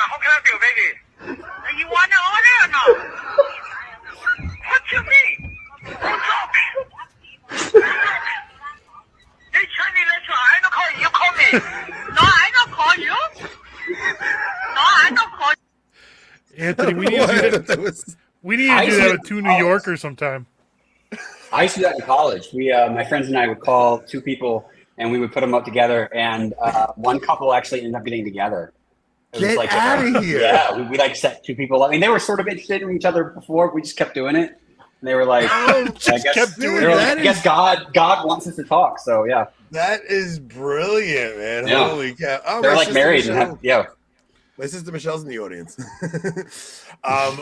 how can I do, baby? You want to order or no? What you mean? What's up? Hey, Chinese restaurant, I don't call you, you call me. No, I don't call you. No, I don't call you. Anthony, we need to do that. We need to do that with two New Yorkers sometime. I used to do that in college. My friends and I would call two people, and we would put them up together. And one couple actually ended up getting together. Get out of here! Yeah, we like set two people up. I mean, they were sort of interested in each other before. We just kept doing it. And they were like, I guess God wants us to talk. So yeah, that is brilliant, man. Yeah. Holy cow! Oh, they're like married and have, yeah. My sister Michelle's in the audience.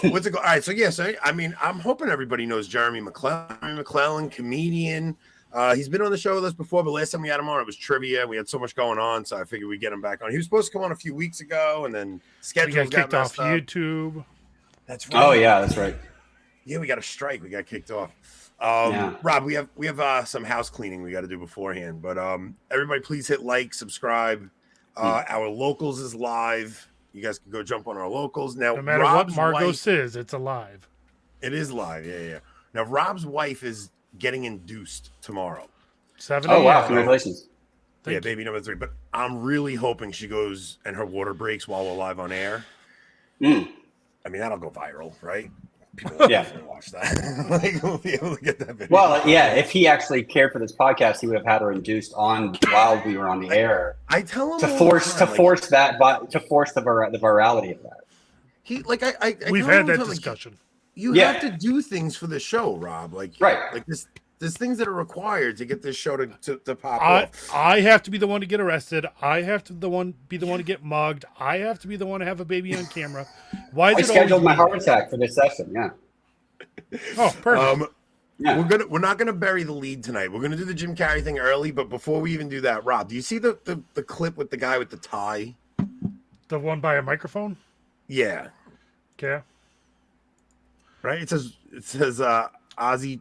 What's it go? All right, so yes, I mean, I'm hoping everybody knows Jeremy McLellan. Jeremy McLellan, comedian. He's been on the show with us before, but last time we had him on, it was trivia. We had so much going on, so I figured we'd get him back on. He was supposed to come on a few weeks ago, and then schedules got kicked off YouTube. That's right. Oh yeah, that's right. Yeah, we got a strike. We got kicked off. Rob, we have some house cleaning we got to do beforehand, but everybody, please hit like, subscribe. Our locals is live. You guys can go jump on our locals now. No matter Rob's what Margot wife, says, it's alive. It is live. Yeah. Now Rob's wife is getting induced tomorrow. 7 Oh wow! Congratulations. Yeah, baby number 3. But I'm really hoping she goes and her water breaks while we're live on air. I mean, that'll go viral, right? People will definitely watch that. Like, we'll be able to get that video. Well, yeah. If he actually cared for this podcast, he would have had her induced on while we were on the air. I tell him to force the virality of that. He like we've had that discussion. You have to do things for the show, Rob. Like like there's things that are required to get this show to pop off. I have to be the one to get arrested. I have to be the one to get mugged. I have to be the one to have a baby on camera. Why is I it scheduled my heart attack for this session? Yeah. Oh, perfect. We're not gonna bury the lead tonight. We're gonna do the Jim Carrey thing early, but before we even do that, Rob, do you see the clip with the guy with the tie? The one by a microphone? Yeah. Okay. Right? It says Ozzy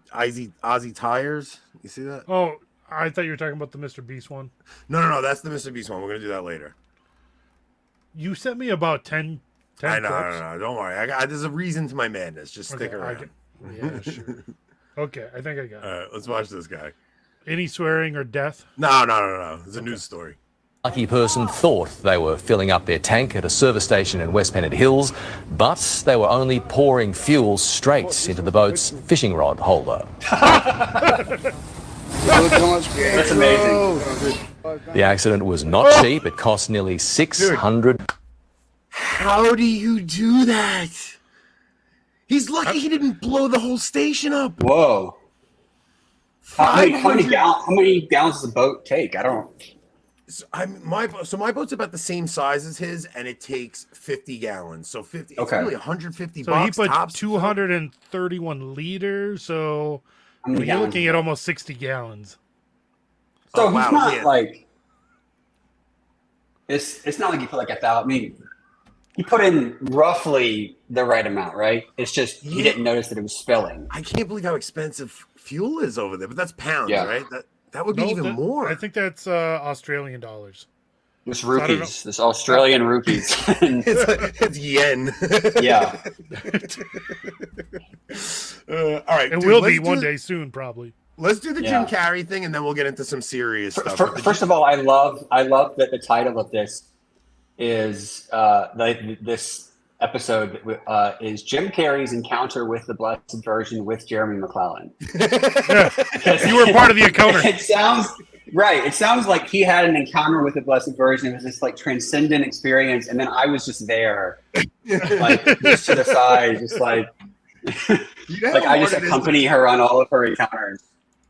Tires. You see that? Oh, I thought you were talking about the Mr. Beast one. No, that's the Mr. Beast one. We're gonna do that later. You sent me about 10 I know, clips. no. Don't worry. There's a reason to my madness. Just stick around. Yeah, sure. Okay, I think I got it. All right, let's watch this guy. Any swearing or death? No. It's a news story. Lucky person thought they were filling up their tank at a service station in West Pennant Hills, but they were only pouring fuel straight into the boat's fishing rod holder. That's amazing. The accident was not cheap. It cost nearly $600. How do you do that? He's lucky he didn't blow the whole station up. Whoa. How many gallons does the boat take? I don't. My boat's about the same size as his, and it takes 50 gallons. So 50. It's really 150 so bucks. So he put tops. 231 liters. So you're looking at almost 60 gallons. So he's not like. It's not like he put like 1,000. I mean, he put in roughly the right amount, right? It's just he didn't notice that it was spilling. I can't believe how expensive fuel is over there, but that's pounds, right? That would be even more. I think that's Australian dollars. This rupees, this Australian rupees. It's yen. Yeah. All right. It will be one day soon, probably. Let's do the Jim Carrey thing, and then we'll get into some serious stuff. First of all, I love that the title of this is this episode is Jim Carrey's encounter with the Blessed Virgin with Jeremy McLellan. You were part of the encounter. It sounds like he had an encounter with the Blessed Virgin. It was this like transcendent experience, and then I was just there, like just to the side, just like like I just accompany her on all of her encounters.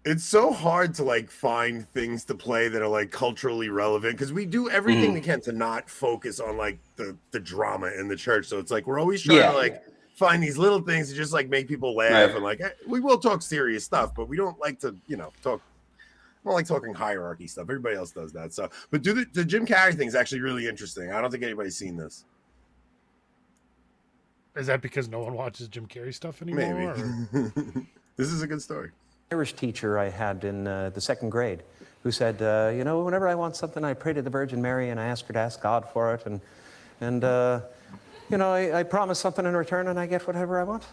It's so hard to like find things to play that are like culturally relevant because we do everything we can to not focus on like the drama in the church. So it's like we're always trying to like find these little things to just like make people laugh and like we will talk serious stuff, but we don't like to talk. I don't like talking hierarchy stuff. Everybody else does that. So, but the Jim Carrey thing is actually really interesting. I don't think anybody's seen this. Is that because no one watches Jim Carrey stuff anymore? Maybe. This is a good story. Irish teacher I had in the second grade who said, whenever I want something, I pray to the Virgin Mary and I ask her to ask God for it. And And, you know, I promise something in return and I get whatever I want.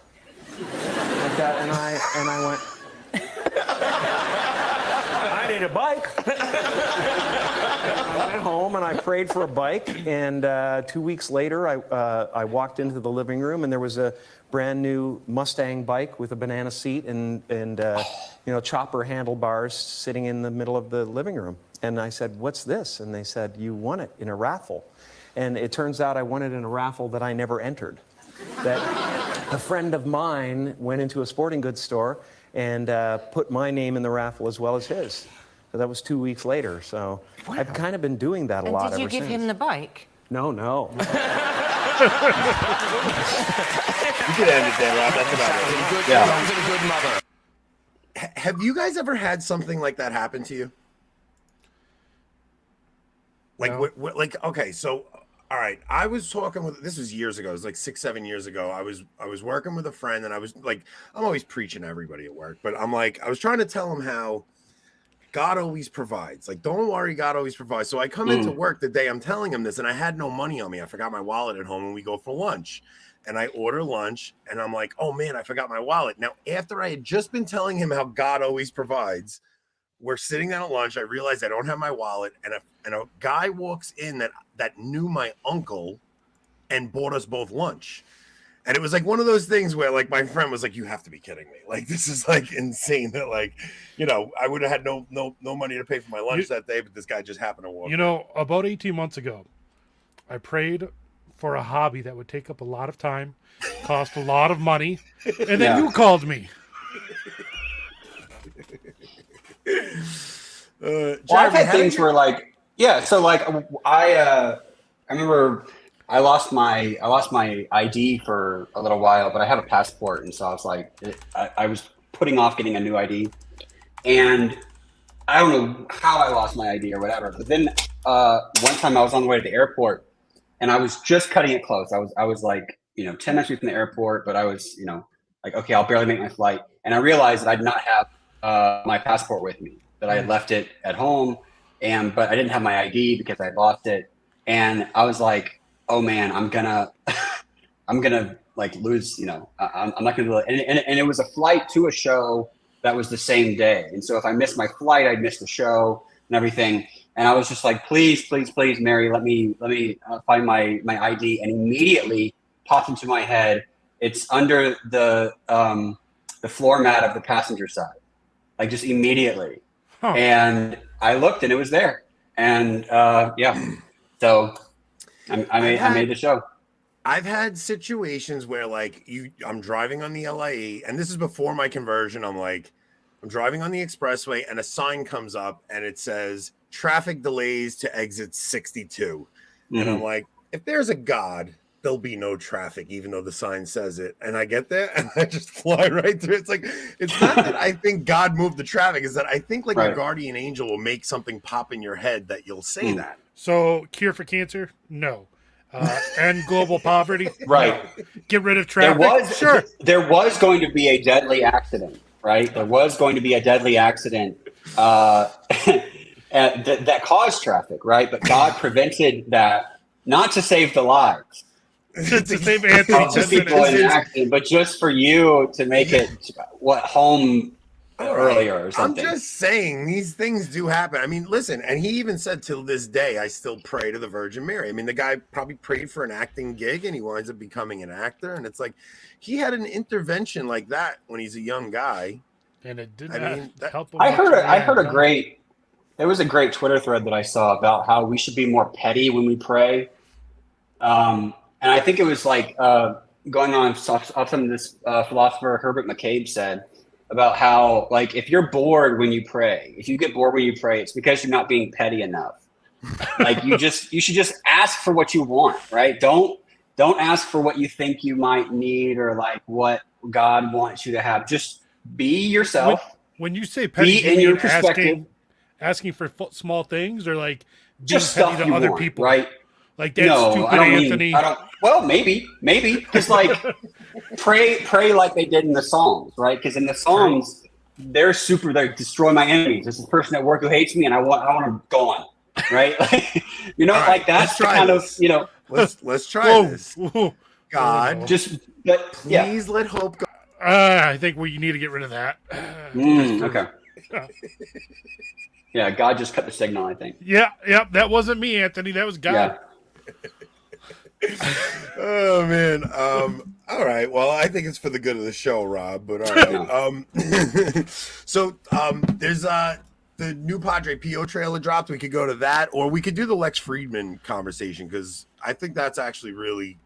Like that, and I went, I need a bike. I went home and I prayed for a bike, and 2 weeks later I walked into the living room and there was a brand new Mustang bike with a banana seat and you know, chopper handlebars sitting in the middle of the living room. And I said, "What's this?" And they said, "You won it in a raffle." And it turns out I won it in a raffle that I never entered. That a friend of mine went into a sporting goods store and put my name in the raffle as well as his. So that was 2 weeks later. So wow. I've kind of been doing that a lot ever since. Did you give him the bike? No. You could end it there, Rob. That's about it. Yeah. A good mother. Have you guys ever had something like that happen to you? Like, No. like, okay, so, all right, I was talking with, this was years ago, it was like 6-7 years ago. I was working with a friend, and I was like, I'm always preaching to everybody at work, but I'm like, I was trying to tell him how God always provides. Like, don't worry, God always provides. So I come into work the day I'm telling him this, and I had no money on me. I forgot my wallet at home, and we go for lunch. And I order lunch, and I'm like, oh man, I forgot my wallet. Now, after I had just been telling him how God always provides, we're sitting down at lunch. I realize I don't have my wallet, and a guy walks in that knew my uncle and bought us both lunch. And it was like one of those things where, like, my friend was like, "You have to be kidding me! Like, this is like insane that, like, you know, I would have had no money to pay for my lunch that day, but this guy just happened to walk." You know, about 18 months ago, I prayed for a hobby that would take up a lot of time, cost a lot of money, and then you called me. Well, I've had things where, like, so like I remember I lost my ID for a little while, but I have a passport, and so I was like, I was putting off getting a new ID, and I don't know how I lost my ID or whatever. But then one time I was on the way to the airport, and I was just cutting it close. I was like, 10 minutes away from the airport, but I was, like, okay, I'll barely make my flight, and I realized that I did not have my passport with me. That I had left it at home, but I didn't have my ID because I lost it, and I was like, "Oh man, I'm gonna like lose." I'm not gonna do it. And it was a flight to a show that was the same day, and so if I missed my flight, I'd miss the show and everything. And I was just like, "Please, please, please, Mary, let me find my ID." And immediately popped into my head, it's under the floor mat of the passenger side, like just immediately. Huh. And I looked, and it was there, and so I made the show. I've had situations where, like, I'm driving on the LIE, and this is before my conversion. I'm driving on the expressway, and a sign comes up, and it says traffic delays to exit 62, and I'm like, if there's a God, there'll be no traffic, even though the sign says it. And I get there and I just fly right through. It's like, it's not that I think God moved the traffic, is that I think like your guardian angel will make something pop in your head that you'll say that. So cure for cancer? No. End global poverty? Right. No. Get rid of traffic? There was going to be a deadly accident, right? There was going to be a deadly accident that caused traffic, right? But God prevented that, not to save the lives. To save Anthony, people in an accident, but just for you to make it home earlier or something. I'm just saying these things do happen. I mean, listen, and he even said till this day, I still pray to the Virgin Mary. I mean, the guy probably prayed for an acting gig, and he winds up becoming an actor. And it's like he had an intervention like that when he's a young guy, and it didn't help him. There was a great Twitter thread that I saw about how we should be more petty when we pray. And I think it was like going on off some of this philosopher Herbert McCabe said about how, like, if you're bored when you pray, if you get bored when you pray, it's because you're not being petty enough. Like you should just ask for what you want, right? Don't ask for what you think you might need or like what God wants you to have. Just be yourself. When you say petty, be in your perspective, asking for small things or like being just petty stuff to you other want, people, right? Like that stupid Anthony. Well, maybe, because like pray like they did in the Psalms, right? Because in the Psalms, they destroy my enemies. This is a person at work who hates me, and I want to go on, right? Like, like that's the kind of Let's try Whoa. this. Whoa. God, please let hope go. I think we need to get rid of that. Okay. Yeah, God just cut the signal, I think. Yeah, that wasn't me, Anthony. That was God. Oh man. All right. Well, I think it's for the good of the show, Rob. But all right. So there's the new Padre Pio trailer dropped. We could go to that, or we could do the Lex Friedman conversation because I think that's actually really.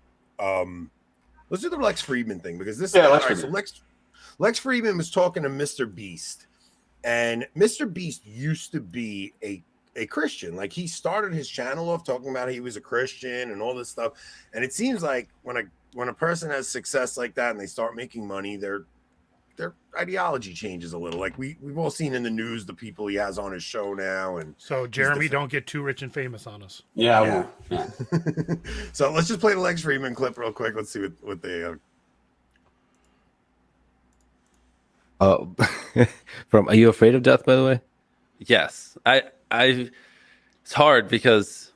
Let's do the Lex Friedman thing because this. Yeah, Lex Friedman was talking to Mr. Beast, and Mr. Beast used to be a Christian. Like he started his channel off talking about he was a Christian and all this stuff. And it seems like when a person has success like that and they start making money, their ideology changes a little. Like we've all seen in the news the people he has on his show now. And so Jeremy, don't get too rich and famous on us. Yeah. So let's just play the Lex Friedman clip real quick. Let's see what they From Are You Afraid of Death, by the way? Yes. It's hard because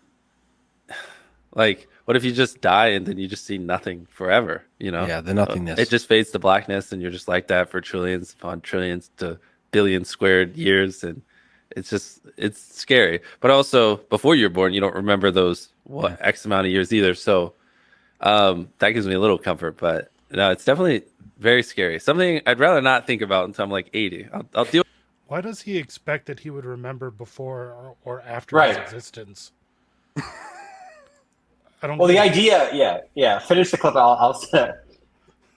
like what if you just die and then you just see nothing forever, you know? Yeah, the nothingness. It just fades to blackness and you're just like that for trillions upon trillions to billions squared years, and it's scary. But also before you're born, you don't remember those X amount of years either. So that gives me a little comfort, but no, it's definitely very scary. Something I'd rather not think about until I'm like 80. I'll deal. Why does he expect that he would remember before or after his existence? I don't. Well, the idea, Finish the clip. I'll say.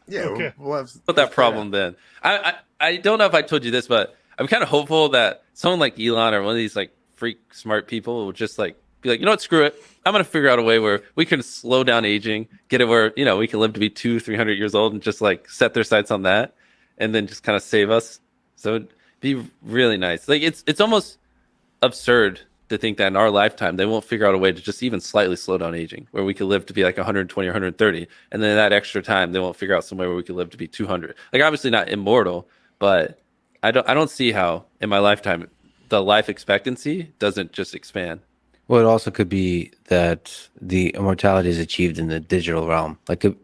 Yeah, okay. We'll put that problem then. I don't know if I told you this, but I'm kind of hopeful that someone like Elon or one of these like freak smart people will just like be like, you know what, screw it. I'm gonna figure out a way where we can slow down aging, get it where we can live to be 200-300 years old, and just like set their sights on that, and then just kind of save us. So it'd be really nice. Like it's almost absurd to think that in our lifetime they won't figure out a way to just even slightly slow down aging, where we could live to be like 120 or 130, and then that extra time they won't figure out some way where we could live to be 200. Like obviously not immortal, but I don't see how in my lifetime the life expectancy doesn't just expand. Well, it also could be that the immortality is achieved in the digital realm. Like it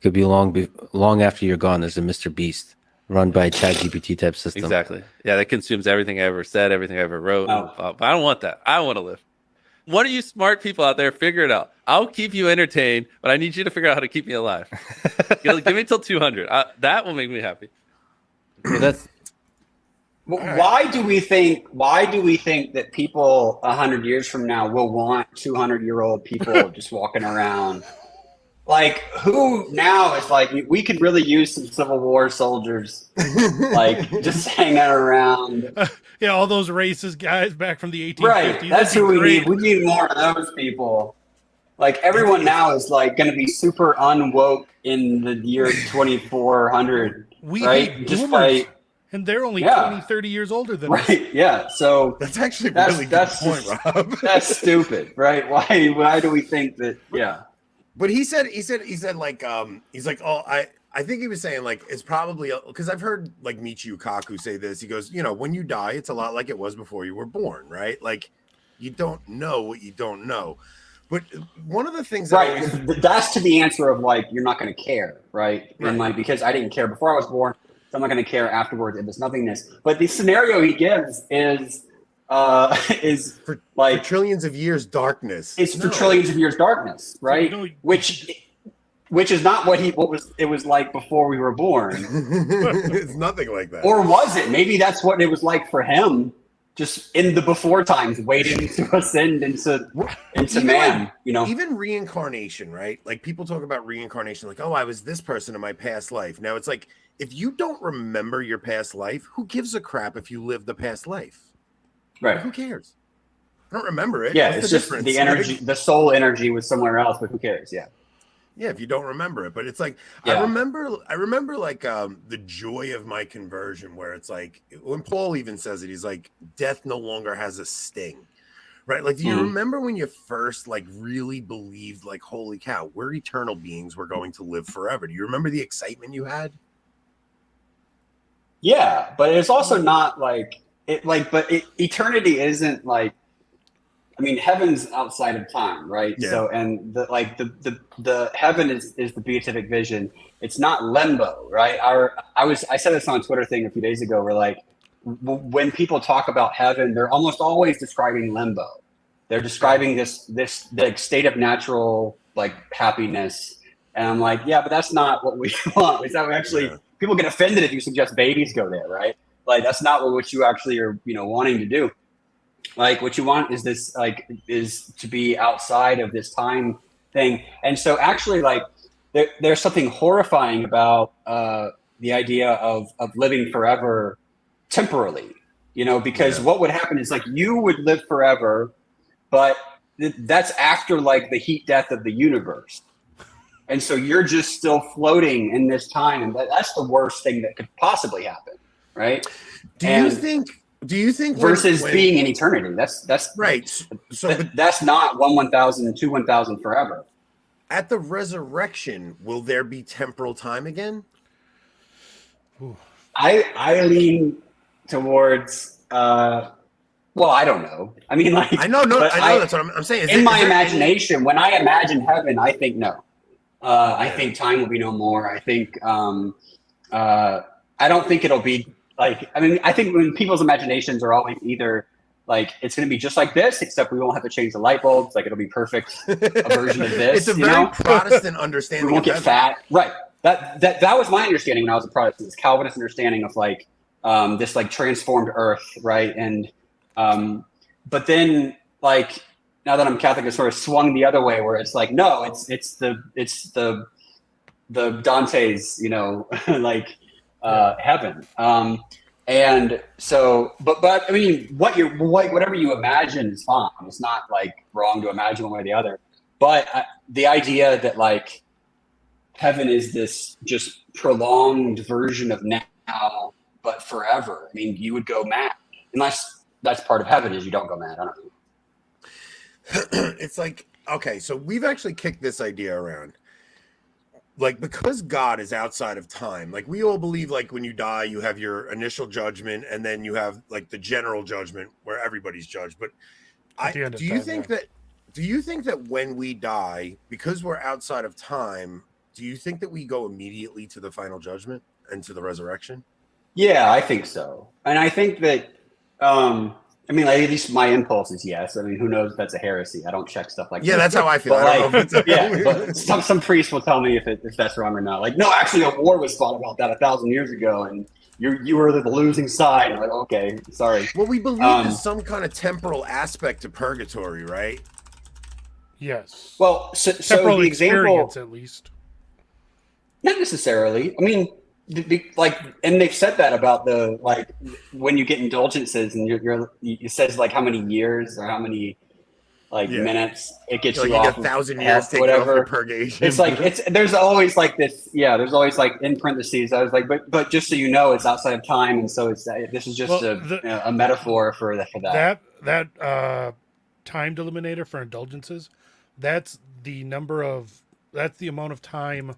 could be long after you're gone. There's a Mr. Beast run by a ChatGPT type system. Exactly. Yeah, that consumes everything I ever said, everything I ever wrote. But I don't want that. I want to live. One of you smart people out there, figure it out. I'll keep you entertained, but I need you to figure out how to keep me alive. Give me till 200. That will make me happy. Well, that's. Why do we think that people 100 years from now will want 200-year-old people just walking around? Like, who now is like, we could really use some Civil War soldiers, like just hanging around. Yeah, all those racist guys back from the 1850s. Right, that's who we need. We need more of those people. Like, everyone now is like going to be super unwoke in the year 2400. We right? need Just boomers, and they're only 20, 30 years older than us. Right, yeah. So that's actually a really good point, Rob. That's stupid, right? Why do we think that? Yeah. But he said like he's like, oh, I think he was saying like it's probably because I've heard like Michio Kaku say this. He goes, when you die, it's a lot like it was before you were born, right? Like you don't know what you don't know. But one of the things that's to the answer of like you're not going to care, right? And like because I didn't care before I was born, so I'm not going to care afterwards. There's nothingness. But the scenario he gives is for trillions of years darkness. It's for trillions of years darkness, right? Which is not what it was like before we were born. It's nothing like that. Or was it? Maybe that's what it was like for him, just in the before times, waiting to ascend into man. Like, even reincarnation, right? Like people talk about reincarnation, like, oh, I was this person in my past life. Now it's like if you don't remember your past life, who gives a crap if you live the past life? Right. Who cares? I don't remember it. Yeah, it's just the energy, the soul energy was somewhere else, but who cares? Yeah. Yeah, if you don't remember it. But it's like I remember like the joy of my conversion, where it's like when Paul even says it, he's like, death no longer has a sting. Right? Like, do you remember when you first like really believed, like, holy cow, we're eternal beings, we're going to live forever? Do you remember the excitement you had? Yeah, but it's also not like eternity isn't like I mean, heaven's outside of time, right? Yeah. So, and the heaven is the beatific vision. It's not limbo, right? I said this on a Twitter thing a few days ago. Where like when people talk about heaven, they're almost always describing limbo. They're describing this like state of natural like happiness, and I'm like, yeah, but that's not what we want. It's not actually. People get offended if you suggest babies go there, right? Like that's not what you actually are, wanting to do. Like what you want is this, like, is to be outside of this time thing. And so actually, like, there's something horrifying about the idea of living forever temporally, because what would happen is like you would live forever, but that's after like the heat death of the universe. And so you're just still floating in this time, and that's the worst thing that could possibly happen, right? Do you think versus being in eternity? That's right. So that's not 1,000 and 1,000 forever. At the resurrection, will there be temporal time again? I lean towards. Well, I don't know. I mean, like I know that's what I'm saying. In my imagination, when I imagine heaven, I think no. I think time will be no more. I think I don't think it'll be like. I mean, I think when people's imaginations are always either like it's going to be just like this, except we won't have to change the light bulbs. Like it'll be perfect a version of this. It's a very Protestant understanding. We won't get fat, right? That was my understanding when I was a Protestant. This Calvinist understanding of like this like transformed earth, right? And but then like. Now that I'm Catholic, it's sort of swung the other way, where it's like, no, it's the Dante's, like heaven. And so, but I mean, whatever you imagine is fine. It's not like wrong to imagine one way or the other. But the idea that like heaven is this just prolonged version of now, but forever. I mean, you would go mad unless that's part of heaven is you don't go mad. I don't know. It's like, okay, so we've actually kicked this idea around. Like, because God is outside of time, like we all believe like when you die, you have your initial judgment and then you have like the general judgment where everybody's judged. But do you think that when we die, because we're outside of time, do you think that we go immediately to the final judgment and to the resurrection? Yeah, I think so. And I think that I mean, like, at least my impulse is yes. I mean, who knows if that's a heresy? I don't check stuff like that. Yeah, that's how I feel. But I don't know if it's but some priest will tell me if that's wrong or not. Like, no, actually, a war was fought about that 1,000 years ago, and you were the losing side. I'm like, okay, sorry. Well, we believe there's some kind of temporal aspect to purgatory, right? Yes. Well, so temporal the example, experience, at least. Not necessarily. I mean. Like, and they've said that about the like when you get indulgences and it says like how many years or how many like minutes it gets you off 1,000 years taken off your purgation. It's like there's always like this. Yeah, there's always like in parentheses. I was like, but just so you know, it's outside of time, and so this is just a metaphor for that. That time delimiter for indulgences. That's the amount of time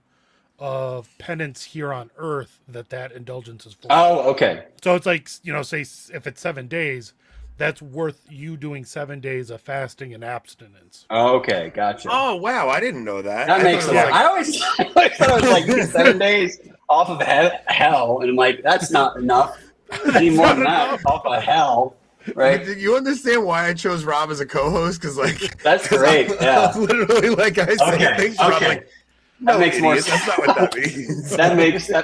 of penance here on earth that indulgence is for. Oh, okay. So it's like, say if it's 7 days, that's worth you doing 7 days of fasting and abstinence. Okay, gotcha. Oh, wow, I didn't know that. That makes sense. I always thought it was like 7 days off of hell, and I'm like, that's not enough. I need more than that off of hell. Right? Did you understand why I chose Rob as a co-host? Because like that's great. Yeah, literally, like I say things. Okay. Rob, like, that makes more sense. That's not what that means. that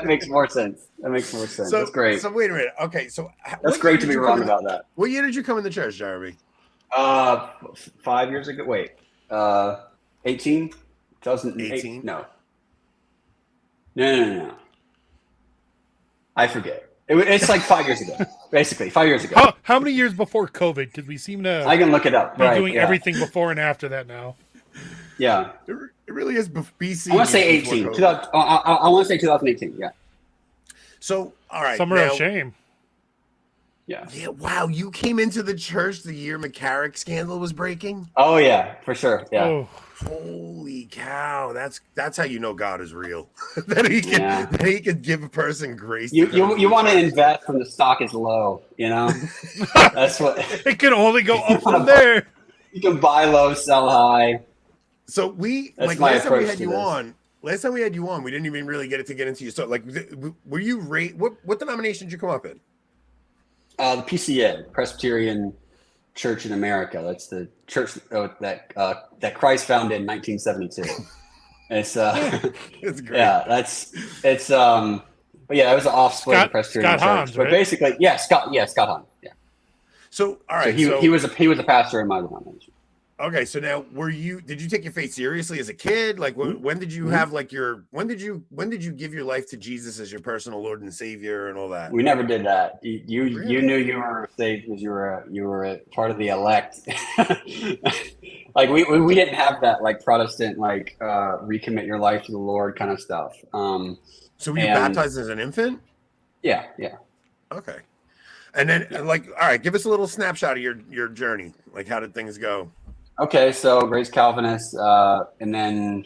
makes more sense. That makes more sense. That's great. So wait a minute. Okay, so that's great to be wrong about that. What year did you come in the church, Jeremy? 5 years ago. Wait, 18? 2018? No. I forget. It's like 5 years ago. Basically, 5 years ago. How many years before COVID? Because we seem to. I can look it up. Be doing everything before and after that now. Yeah. It really is BC. I want to say 18. I want to say 2018. Yeah. So, all right. Summer of shame. Yeah. Yeah. Wow. You came into the church the year McCarrick scandal was breaking? Oh, yeah, for sure. Yeah. Oh. Holy cow. That's how you know God is real. that he can give a person grace. You want to invest when the stock is low, That's what. It can only go up from there. You can buy low, sell high. So we That's like my last time we approach had to you this. on. Last time we had you on, we didn't even really get into your stuff. Like, were you what denomination did you come up in? The PCA, Presbyterian Church in America. That's the church that Christ founded in 1972. It's It's great. yeah, it's but yeah, it was an offsplit of the Presbyterian Scott Church. Hans, But right? basically, Scott Hans. Yeah. So all right, So he was a pastor in my denomination. okay. So now, did you take your faith seriously as a kid? Like, when did you have like when did you give your life to Jesus as your personal Lord and Savior and all that? We never did that. You Really? knew you were saved because you were a part of the elect. Like we didn't have that like Protestant like recommit your life to the Lord kind of stuff. So were you baptized as an infant? Yeah. Okay. And then like, all right, give us a little snapshot of your journey. Like, how did things go? Okay, so raised Calvinist, and then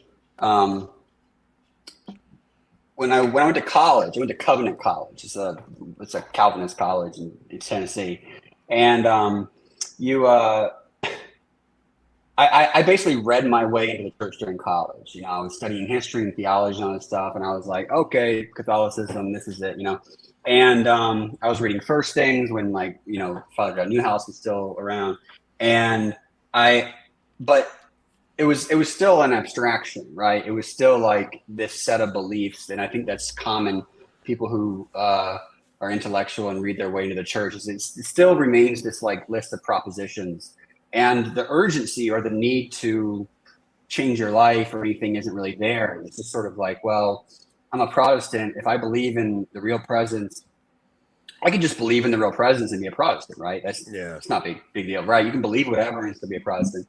when I went to college, I went to Covenant College. It's a Calvinist college in Tennessee, and I basically read my way into the church during college. You know, I was studying history and theology and all that stuff, and I was like, okay, Catholicism, this is it, you know. And I was reading First Things when, like, you know, Father John Newhouse was still around, and but it was still an abstraction, right? It was still like this set of beliefs, and I think that's common. People who are intellectual and read their way into the church, it still remains this like list of propositions. And the urgency or the need to change your life or anything isn't really there. It's just sort of like, well, I'm a Protestant. If I believe in the real presence, I can just believe in the real presence and be a Protestant, right? It's not a big deal, right? You can believe whatever and still be a Protestant.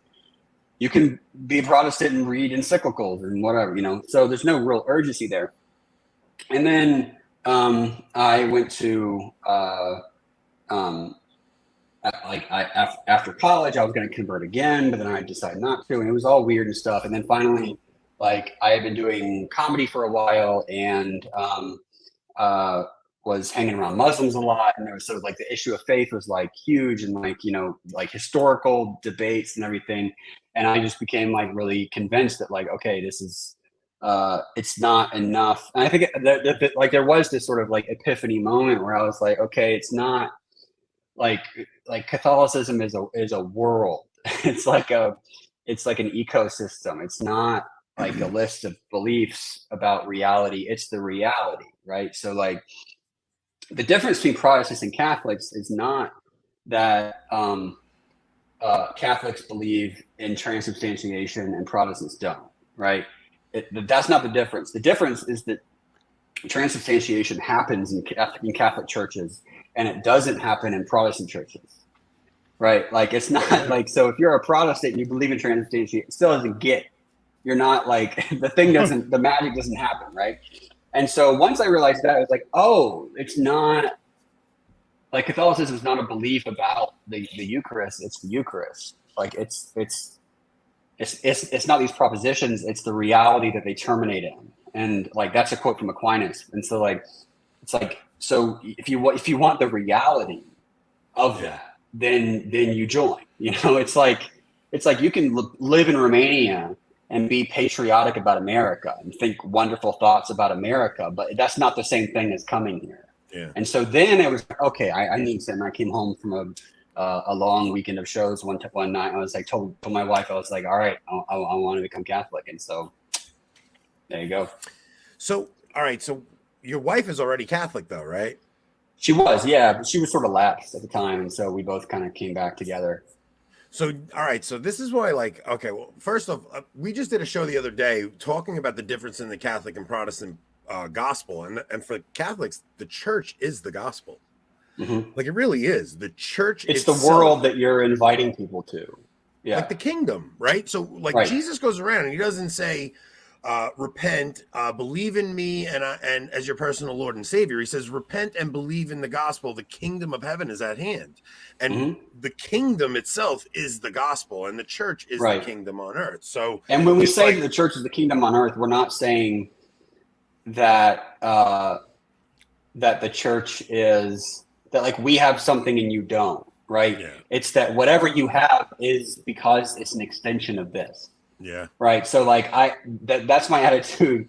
You can be a Protestant and read encyclicals and whatever, you know. So there's no real urgency there. And then I went to after college, I was going to convert again, but then I decided not to, and it was all weird and stuff. And then finally, like, I had been doing comedy for a while and was hanging around Muslims a lot, and there was sort of like the issue of faith was like huge, and like, you know, like historical debates and everything. And I just became like really convinced that like, okay, this is it's not enough. And I think like there was this sort of like epiphany moment where I was like, okay, it's not like Catholicism is a world. It's like an ecosystem. It's not like a list of beliefs about reality. It's the reality, right? So like the difference between Protestants and Catholics is not that Catholics believe in transubstantiation and Protestants don't, right? That's not the difference. The difference is that transubstantiation happens in Catholic churches and it doesn't happen in Protestant churches, right? Like, it's not like, so if you're a Protestant and you believe in transubstantiation, it still doesn't you're not like, the magic doesn't happen, right? And so once I realized that, I was like, oh, it's not, like, Catholicism is not a belief about the Eucharist, it's the Eucharist. Like, it's not these propositions, it's the reality that they terminate in. And like, that's a quote from Aquinas. And so like, it's like, so if you want the reality of that, then you join, you know. It's like you can live in Romania and be patriotic about America and think wonderful thoughts about America, but that's not the same thing as coming here. Yeah. And so then it was okay. I need to. And I came home from a long weekend of shows one night. I was like, told my wife, I was like, all right, I want to become Catholic. And so there you go. So all right, so your wife is already Catholic though, right? She was, yeah, but she was sort of lapsed at the time, and so we both kind of came back together. So, all right, so this is why, like, okay, well, first off, we just did a show the other day talking about the difference in the Catholic and Protestant gospel, and for Catholics, the church is the gospel. Mm-hmm. Like, it really is. The church it's itself, the world that you're inviting people to. Yeah, like the kingdom, right? So, like, right. Jesus goes around and he doesn't say, repent, believe in me, and as your personal Lord and Savior. He says, repent and believe in the gospel. The kingdom of heaven is at hand, and the kingdom itself is the gospel, and the church is the kingdom on earth. So, and when we say that the church is the kingdom on earth, we're not saying that that the church is that like we have something and you don't, right? Yeah. It's that whatever you have is because it's an extension of this. Yeah. Right. So like that's my attitude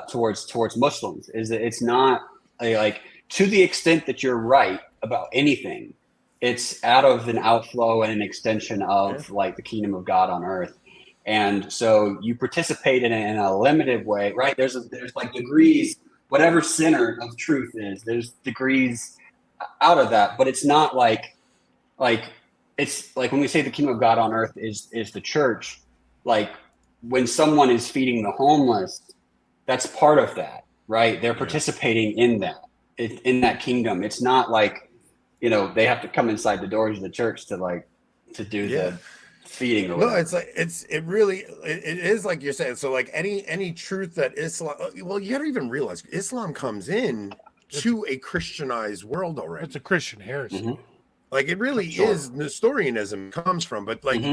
towards Muslims, is that it's not like, to the extent that you're right about anything, it's out of an outflow and an extension of like the kingdom of God on earth. And so you participate in it in a limited way, right? There's like degrees, whatever center of truth is, there's degrees out of that, but it's not like it's like when we say the kingdom of God on earth is the church, like when someone is feeding the homeless, that's part of that, right? They're participating in that kingdom. It's not like, you know, they have to come inside the doors of the church to do the feeding or whatever. No, it's like it is like you're saying. So like any truth that Islam, well, you got to even realize Islam comes in to a Christianized world already. It's a Christian heresy. Mm-hmm. Like it really is. Nestorianism comes from, but like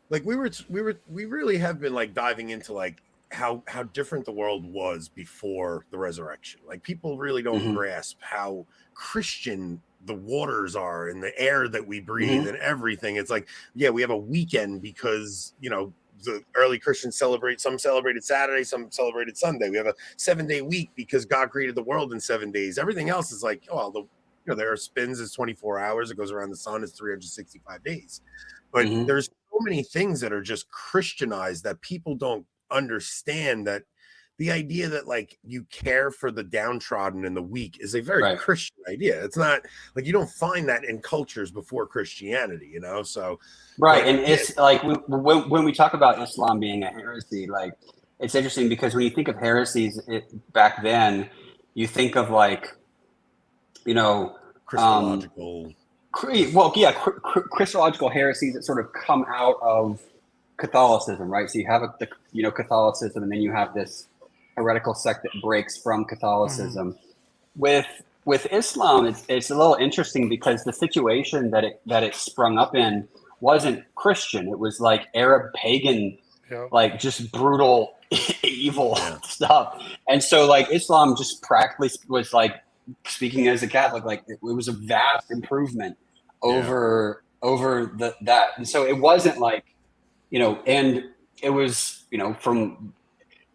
like we really have been like diving into like how different the world was before the resurrection. Like people really don't grasp how Christian the waters are and the air that we breathe and everything. It's like, yeah, we have a weekend because, you know, the early Christians some celebrated Saturday, some celebrated Sunday. We have a 7-day week because God created the world in 7 days. Everything else is like, oh, there are spins is 24 hours. It goes around the sun is 365 days. But there's so many things that are just Christianized that people don't understand, that the idea that like you care for the downtrodden and the weak is a very Christian idea. It's not like you don't find that in cultures before Christianity, you know? So, and it's like when we talk about Islam being a heresy, like it's interesting because when you think of heresies back then, you think of like, you know, Christological. Christological heresies that sort of come out of Catholicism, right? So you have Catholicism, and then you have this heretical sect that breaks from Catholicism. With Islam, it's a little interesting because the situation that it sprung up in wasn't Christian. It was like Arab pagan, like just brutal, evil stuff. And so like Islam just practically was like, speaking as a Catholic, like it was a vast improvement over that. And so it wasn't like, you know, and it was, you know, from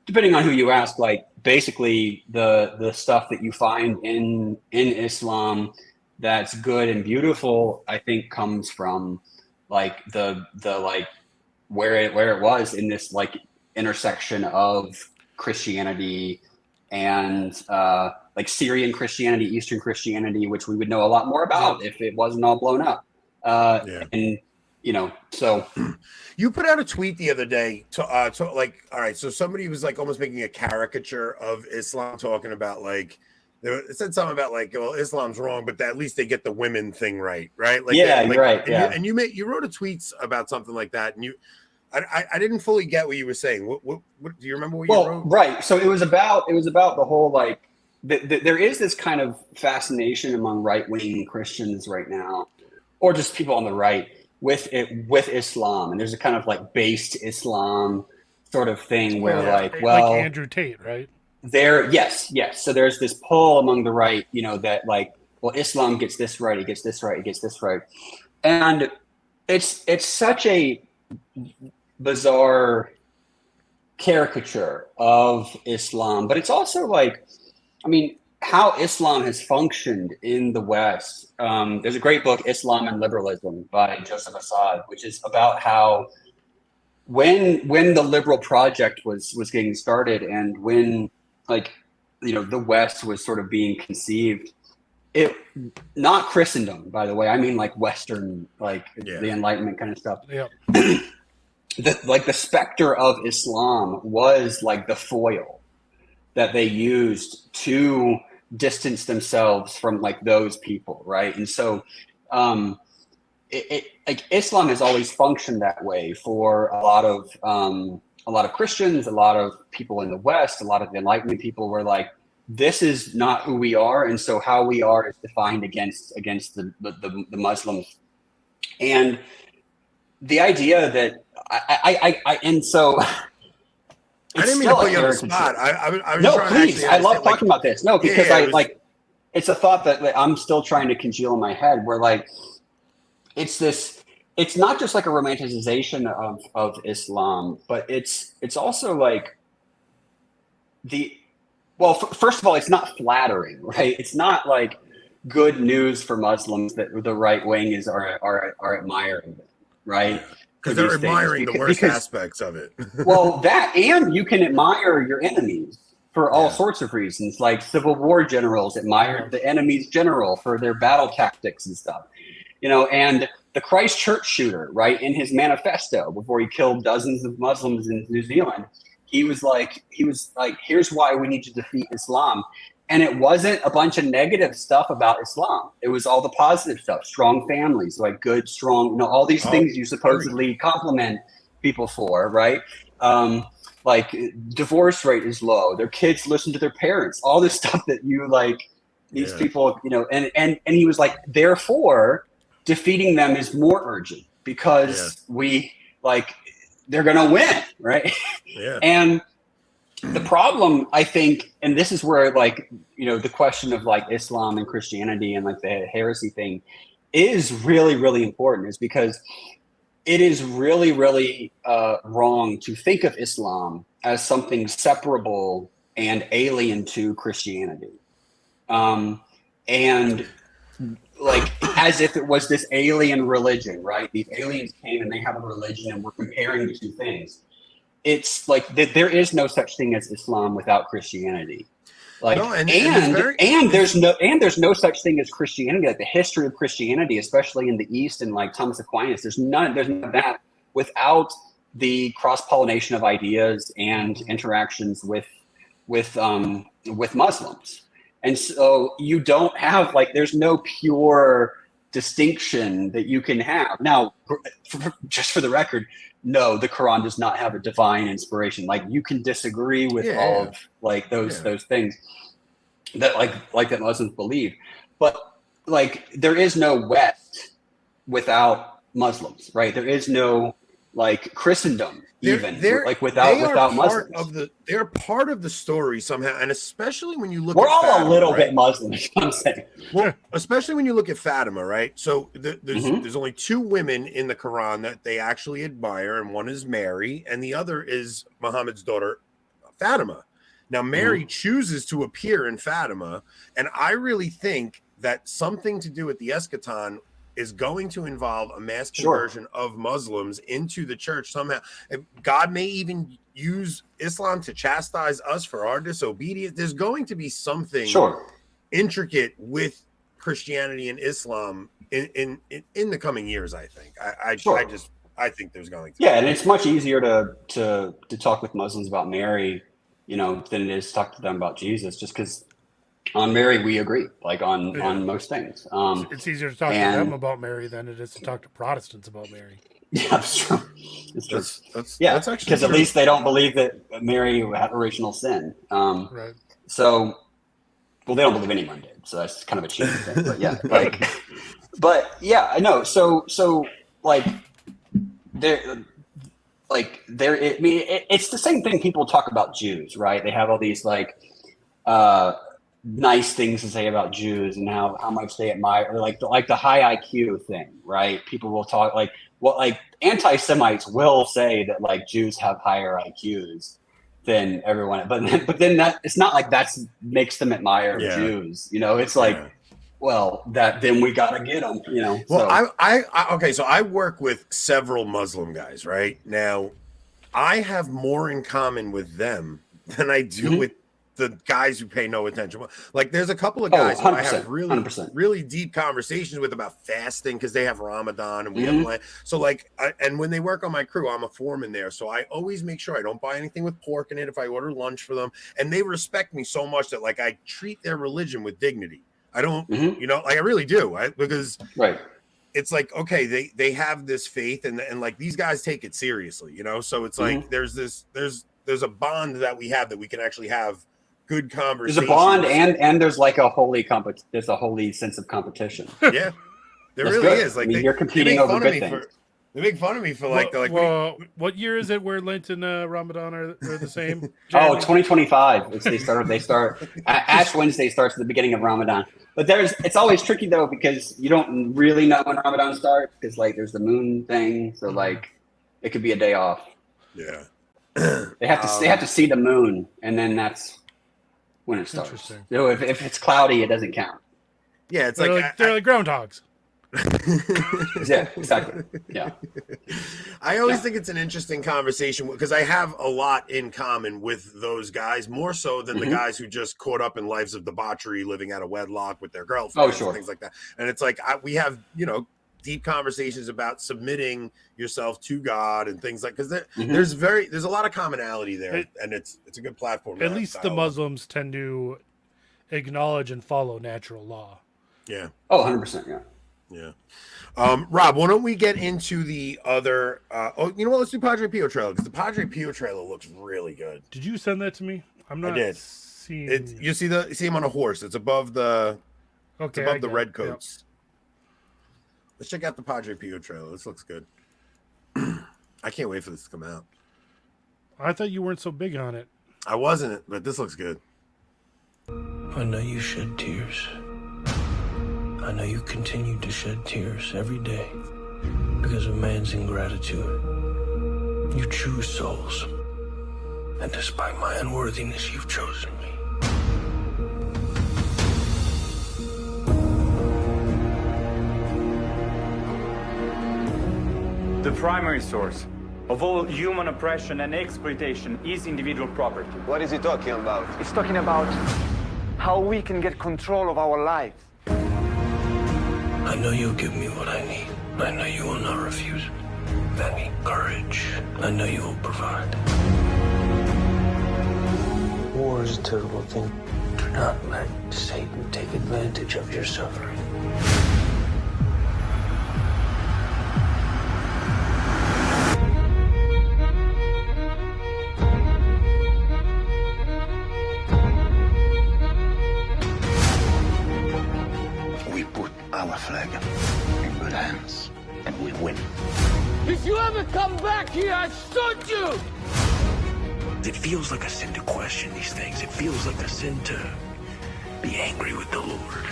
depending on who you ask, like basically the stuff that you find in Islam that's good and beautiful, I think comes from like the like where it was in this like intersection of Christianity and like Syrian Christianity, Eastern Christianity, which we would know a lot more about if it wasn't all blown up. And you know, so you put out a tweet the other day to like, all right, so somebody was like almost making a caricature of Islam, talking about like it said something about like, well, Islam's wrong, but at least they get the women thing right? Like, you're right. And you wrote a tweet about something like that, and I didn't fully get what you were saying. What do you remember what you wrote? Right. So it was about the whole like there is this kind of fascination among right-wing Christians right now, or just people on the right, with Islam, and there's a kind of like based Islam sort of thing where like Andrew Tate, right? Yes. So there's this pull among the right, you know, that like, well, Islam gets this right, it gets this right, it gets this right, and it's such a bizarre caricature of Islam, but it's also like, I mean, how Islam has functioned in the West. There's a great book, Islam and Liberalism, by Joseph Assad, which is about how when the liberal project was getting started, and when like, you know, the West was sort of being conceived, it, not Christendom, by the way, I mean like Western, like the Enlightenment kind of stuff. The specter of Islam was like the foil that they used to distance themselves from like those people, right? And so like Islam has always functioned that way for a lot of Christians, a lot of people in the West, a lot of the Enlightenment people were like, this is not who we are, and so how we are is defined against the Muslims. And the idea that I didn't mean to put you on the spot. I was no, please. I love talking about this. No, because it's a thought that like, I'm still trying to congeal in my head. Where like it's not just like a romanticization of Islam, but it's also like first of all, it's not flattering, right? It's not like good news for Muslims that the right wing are admiring them, right? Because they're admiring the worst aspects of it. Well, that, and you can admire your enemies for all sorts of reasons. Like Civil War generals admired the enemy's general for their battle tactics and stuff, and the Christchurch shooter, right, in his manifesto before he killed dozens of Muslims in New Zealand, he was like, here's why we need to defeat Islam. And it wasn't a bunch of negative stuff about Islam. It was all the positive stuff, strong families, like good, strong, all these things you supposedly compliment people for, right? Like divorce rate is low. Their kids listen to their parents, all this stuff that you like, these people, and he was like, therefore, defeating them is more urgent because they're going to win, right? Yeah. And the problem, I think, and this is where the question of like Islam and Christianity and like the heresy thing is really, really important, is because it is really, really wrong to think of Islam as something separable and alien to Christianity. And like as if it was this alien religion, right? These aliens came and they have a religion and we're comparing the two things. It's like there is no such thing as Islam without Christianity. Like, no, and there's no such thing as Christianity. Like the history of Christianity, especially in the East, and like Thomas Aquinas, there's none of that without the cross-pollination of ideas and interactions with Muslims. And so you don't have there's no pure distinction that you can have. Now, just for the record, no, the Quran does not have a divine inspiration. Like you can disagree with all of those things that that Muslims believe, but there is no West without Muslims, right? There is no Christendom without Muslims. They're part of the story somehow, and especially when you look we're at all Fatima, a little right? bit Muslim. I'm saying. Well, especially when you look at Fatima, right? So there's only two women in the Quran that they actually admire, and one is Mary, and the other is Muhammad's daughter, Fatima. Now, Mary chooses to appear in Fatima, and I really think that something to do with the eschaton is going to involve a mass conversion of Muslims into the church somehow. God may even use Islam to chastise us for our disobedience. There's going to be something intricate with Christianity and Islam in the coming years. I think. I think there's going to be. And it's much easier to talk with Muslims about Mary, than it is to talk to them about Jesus, just because. On Mary, we agree, on most things. It's easier to talk to them about Mary than it is to talk to Protestants about Mary. Yeah, that's true. It's true. That's actually because at least they don't believe that Mary had original sin. Right. So, well, they don't believe anyone did. So that's kind of a cheating thing. But yeah, I know. So it's the same thing. People talk about Jews, right? They have all these nice things to say about Jews and how much they admire, or the high IQ thing, right? People will talk anti-Semites will say that Jews have higher IQs than everyone, but then that it's not that makes them admire Jews, it's well, that then we gotta get them, Well, so I work with several Muslim guys right now. I have more in common with them than I do with the guys who pay no attention. There's a couple of guys who I have really deep conversations with about fasting, because they have Ramadan and we have so and when they work on my crew, I'm a foreman there, so I always make sure I don't buy anything with pork in it if I order lunch for them, and they respect me so much that I treat their religion with dignity. I don't, I really do, because it's okay, they have this faith, and these guys take it seriously, so it's there's a bond that we have that we can actually have good conversation. There's a bond, and there's there's a holy sense of competition. Yeah, there really is. You're competing over good things. They make fun of me for what year is it where Lent and Ramadan are the same? 2025. They start. Ash Wednesday starts at the beginning of Ramadan. But it's always tricky though because you don't really know when Ramadan starts because like there's the moon thing, so like it could be a day off. Yeah. They have to see the moon, and then that's when it starts. Interesting. So if it's cloudy, it doesn't count. Yeah, it's They're like like groundhogs. Yeah, exactly. Yeah. I always think it's an interesting conversation because I have a lot in common with those guys, more so than the guys who just caught up in lives of debauchery, living out of wedlock with their girlfriends and things like that. And it's like we have, deep conversations about submitting yourself to God and things like because there's a lot of commonality there, and it's a good platform. At least the Muslims tend to acknowledge and follow natural law. Yeah. Oh, 100%. Yeah. Yeah. Rob, why don't we get into the other you know what, let's do Padre Pio trailer because the Padre Pio trailer looks really good. Did you send that to me? I'm not I did. seeing You see him on a horse. It's above the red coats. Yep. Let's check out the Padre Pio trailer. This looks good. I can't wait for this to come out. I thought you weren't so big on it. I wasn't, but this looks good. I know you shed tears. I know you continue to shed tears every day because of man's ingratitude. You choose souls, and despite my unworthiness, you've chosen me. The primary source of all human oppression and exploitation is individual property. What is he talking about? He's talking about how we can get control of our lives. I know you'll give me what I need. I know you will not refuse me. I need courage. I know you will provide. War is a terrible thing. Do not let Satan take advantage of your suffering. Our flag in good hands, and we win. If you ever come back here, I shoot you! It feels like a sin to question these things. It feels like a sin to be angry with the Lord.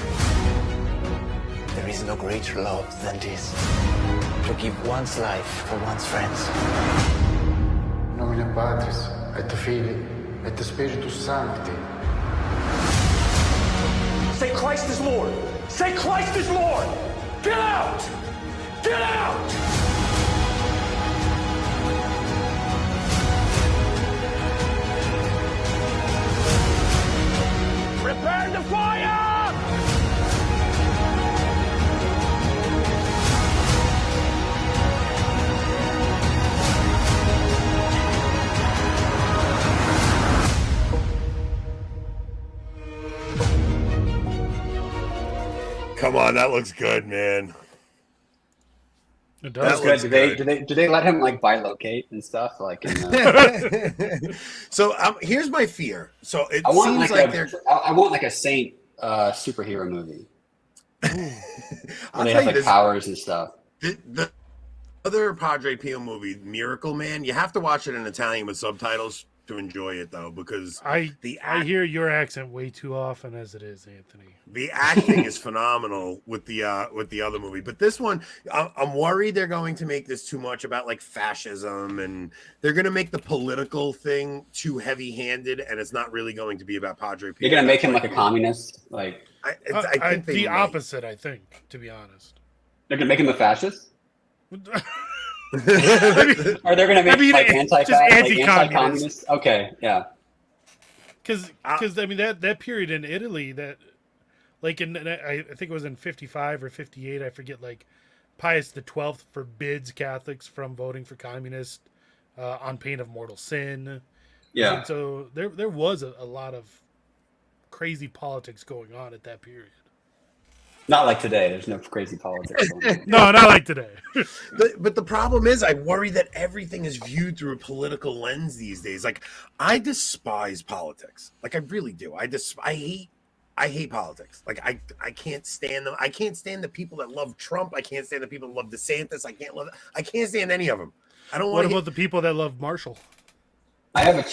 There is no greater love than this. To give one's life for one's friends. In nomine Patris, et Filii, et Spiritus Sancti. Say Christ is Lord! Say Christ is Lord! Get out! Get out! Prepare the fire! Come on, that looks good, man. It does. That's good. Do they let him like bilocate and stuff like? So here's my fear. So it I want seems I want like a saint superhero movie. I'll they tell have you like powers and stuff. The other Padre Pio movie, Miracle Man, you have to watch it in Italian with subtitles to enjoy it though, because I hear your accent way too often as it is, Anthony. The acting is phenomenal with the other movie, but this one, I'm worried they're going to make this too much about like fascism, and they're going to make the political thing too heavy-handed, and it's not really going to be about Padre Pio. You're going to make him like a communist, like I think the opposite. I think, to be honest, they're going to make him a fascist. Are they going to make like anti-communist? Okay, yeah. Because I mean that period in Italy, that like I think it was in 55 or 58, I forget. Like Pius XII forbids Catholics from voting for communists on pain of mortal sin. Yeah. And so there was a lot of crazy politics going on at that period. Not like today. There's no crazy politics going on. No, not like today. But the problem is, I worry that everything is viewed through a political lens these days. Like, I despise politics. Like, I really do. I hate politics. Like, I can't stand them. I can't stand the people that love Trump. I can't stand the people that love DeSantis. I can't stand any of them. I don't want. What about the people that love Marshall? I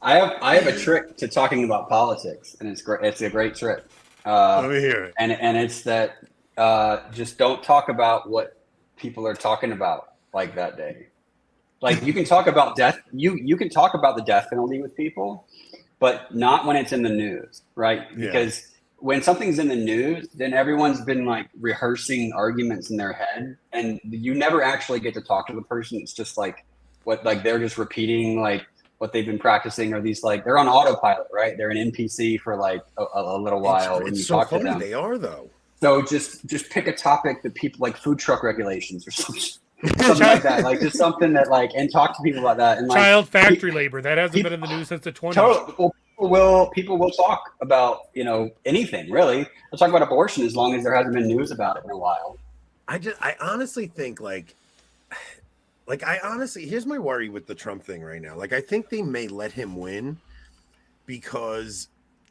I have a trick to talking about politics, and it's great. It's a great trick. Let me hear it. And it's that just don't talk about what people are talking about like that day. Like you can talk about death. You can talk about the death penalty with people, but not when it's in the news, right? Because when something's in the news, then everyone's been like rehearsing arguments in their head, and you never actually get to talk to the person. It's just like they're just repeating like what they've been practicing, or these like they're on autopilot, right? They're an NPC for like a little while when you talk to them. They are though. So just pick a topic that people like, food truck regulations or something like that. Like just something that like, and talk to people about that. And like child factory labor that hasn't been in the news since the 20s. Totally. Well, people will talk about anything really. They'll talk about abortion as long as there hasn't been news about it in a while. I honestly think here's my worry with the Trump thing right now. Like I think they may let him win because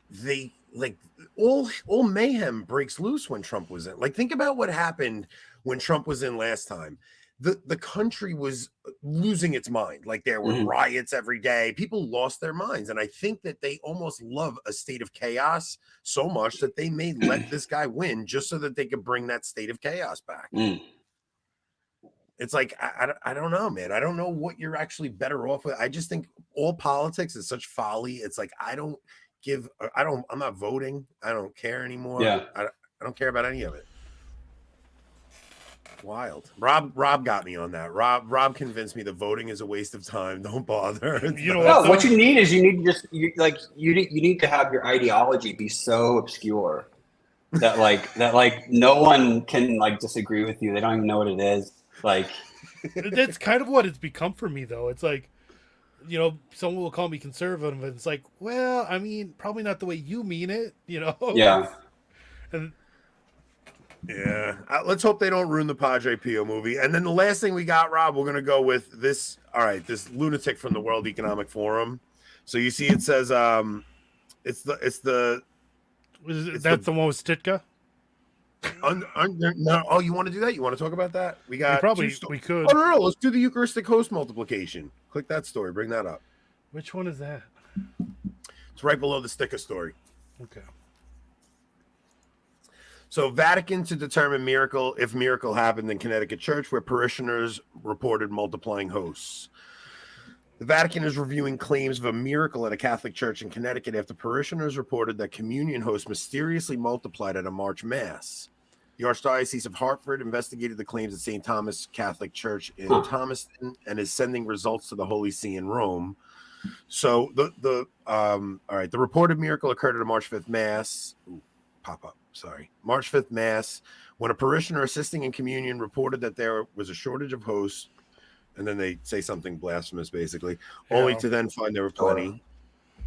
they like all mayhem breaks loose when Trump was in. Like think about what happened when Trump was in last time. The country was losing its mind. Like there were riots every day. People lost their minds. And I think that they almost love a state of chaos so much that they may let this guy win just so that they could bring that state of chaos back. It's like, I don't know, man. I don't know what you're actually better off with. I just think all politics is such folly. It's like, I'm not voting. I don't care anymore. Yeah. I don't care about any of it. Wild. Rob got me on that. Rob convinced me that voting is a waste of time. Don't bother. What you need is you need to have your ideology be so obscure that no one can like disagree with you. They don't even know what it is. Like that's kind of what it's become for me though. It's like, someone will call me conservative, and it's like, well, I mean, probably not the way you mean it, Yeah. And yeah, let's hope they don't ruin the Padre Pio movie. And then the last thing we got, Rob, we're gonna go with this. All right, this lunatic from the World Economic Forum. So you see, it says, that's the one with Stitka. No, oh, you want to do that? You want to talk about that? We could. Oh no, let's do the Eucharistic host multiplication. Click that story. Bring that up. Which one is that? It's right below the sticker story. Okay. So Vatican to determine if miracle happened in Connecticut church where parishioners reported multiplying hosts. The Vatican is reviewing claims of a miracle at a Catholic church in Connecticut after parishioners reported that communion hosts mysteriously multiplied at a March Mass. The Archdiocese of Hartford investigated the claims at St. Thomas Catholic Church in Thomaston and is sending results to the Holy See in Rome. So the reported miracle occurred at a March 5th Mass. March 5th Mass, when a parishioner assisting in communion reported that there was a shortage of hosts, and then they say something blasphemous, basically, only to then find there were plenty.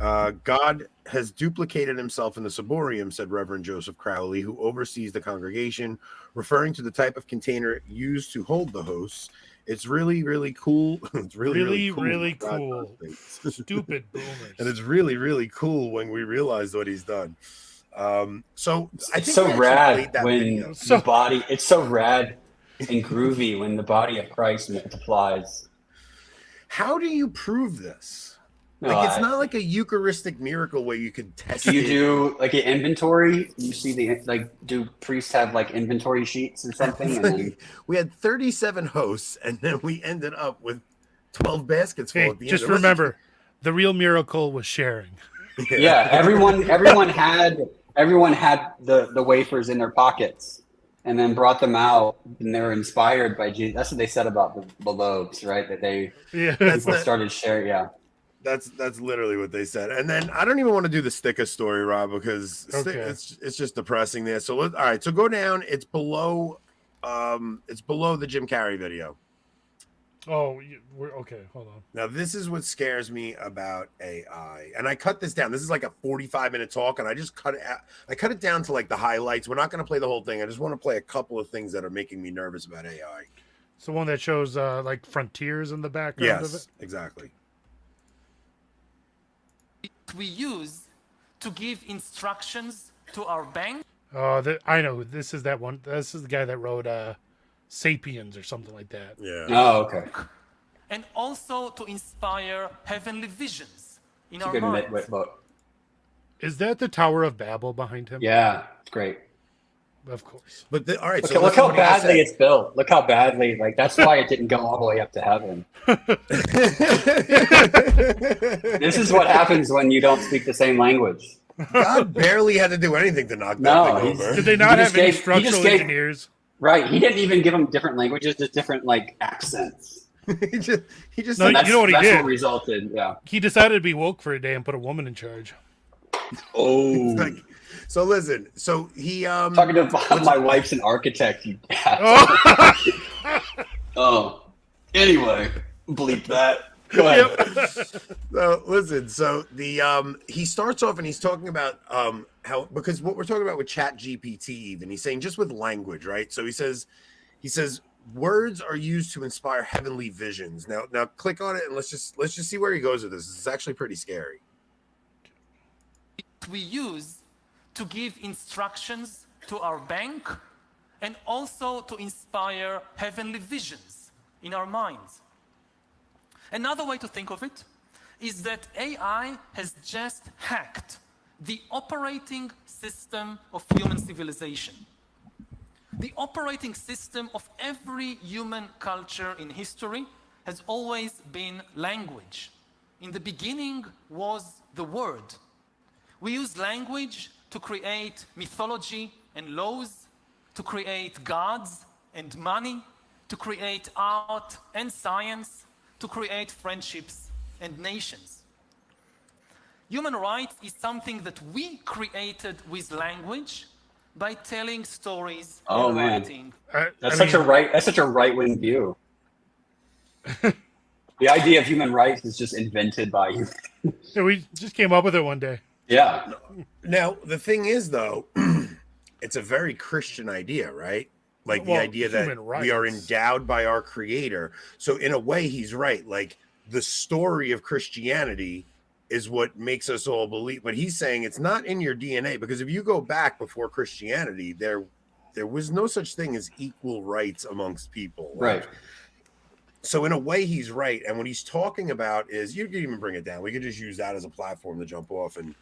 God has duplicated himself in the ciborium, said Reverend Joseph Crowley, who oversees the congregation, referring to the type of container used to hold the hosts. It's really, really cool. It's really cool. Stupid boomers. And it's really, really cool when we realize what he's done. So I think it's so rad when the body. It's so rad and groovy when the body of Christ multiplies. How do you prove this? It's not like a Eucharistic miracle where you could test. Do you do like an inventory? You see do priests have like inventory sheets or something? We had 37 hosts, and then we ended up with 12 baskets full at the end. Just remember, the real miracle was sharing. Yeah, everyone had the wafers in their pockets, and then brought them out, and they were inspired by Jesus. That's what they said about the loaves, right? That they started sharing. Yeah. That's literally what they said. And then I don't even want to do the sticker story, Rob, because it's just depressing there. So all right, so go down. It's below the Jim Carrey video. Oh, okay. Hold on. Now this is what scares me about AI, and I cut this down. This is like a 45-minute talk, and I just cut it out. I cut it down to like the highlights. We're not going to play the whole thing. I just want to play a couple of things that are making me nervous about AI. It's the one that shows like frontiers in the background of it. Exactly. We use to give instructions to our bank. Oh, I know. This is that one. This is the guy that wrote Sapiens or something like that. Yeah. Oh, okay. And also to inspire heavenly visions in It's a our good minds. book. Is that the Tower of Babel behind him? Yeah, it's great. Of course. But all right, Look how badly it's built. Look how badly, like that's why it didn't go all the way up to heaven. This is what happens when you don't speak the same language. God barely had to do anything to knock that thing over. Did they not have any structural engineers? Right. He didn't even give them different languages, just different like accents. he just No, you know what he that's did? what resulted. Yeah. He decided to be woke for a day and put a woman in charge. Oh. So listen, so he talking to my wife's an architect, you Oh. Anyway, bleep that. Go ahead. So listen, so the he starts off and he's talking about how, because what we're talking about with Chat GPT, even he's saying just with language, right? So he says words are used to inspire heavenly visions. Now click on it and let's just see where he goes with this. It's actually pretty scary. We use to give instructions to our bank and also to inspire heavenly visions in our minds. Another way to think of it is that AI has just hacked the operating system of human civilization. The operating system of every human culture in history has always been language. In the beginning was the word. We use language to create mythology and laws, to create gods and money, to create art and science, to create friendships and nations. Human rights is something that we created with language by telling stories and writing. That's such a right-wing view. The idea of human rights is just invented by you. Yeah, we just came up with it one day. Yeah. Now the thing is, though, it's a very Christian idea, right? Like the idea that we are endowed by our Creator. So in a way, he's right. Like the story of Christianity is what makes us all believe. But he's saying it's not in your DNA, because if you go back before Christianity, there was no such thing as equal rights amongst people. Right. So in a way, he's right. And what he's talking about is, you can even bring it down. We could just use that as a platform to jump off. And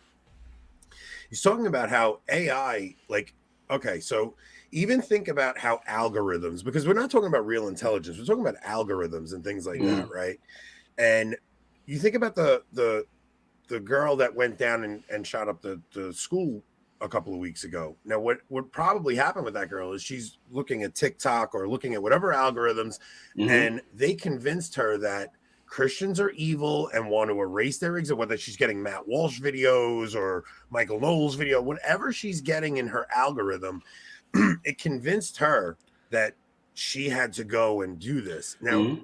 he's talking about how AI, like, okay, so even think about how algorithms, because we're not talking about real intelligence, we're talking about algorithms and things like that, right? And you think about the girl that went down and shot up the school a couple of weeks ago. Now, what probably happened with that girl is she's looking at TikTok or looking at whatever algorithms, and they convinced her that Christians are evil and want to erase their exit, whether she's getting Matt Walsh videos or Michael Knowles video, whatever she's getting in her algorithm, it convinced her that she had to go and do this. Now,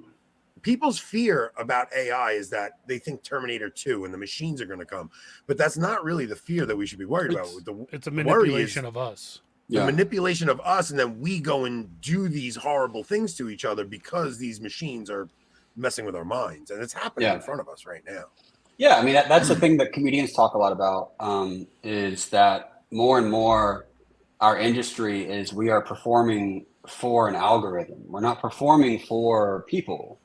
people's fear about AI is that they think Terminator 2 and the machines are going to come, but that's not really the fear that we should be worried about. It's a manipulation of us. The manipulation of us, and then we go and do these horrible things to each other because these machines are messing with our minds, and it's happening in front of us right now. Yeah, I mean that's the thing that comedians talk a lot about, is that more and more our industry is we are performing for an algorithm. We're not performing for people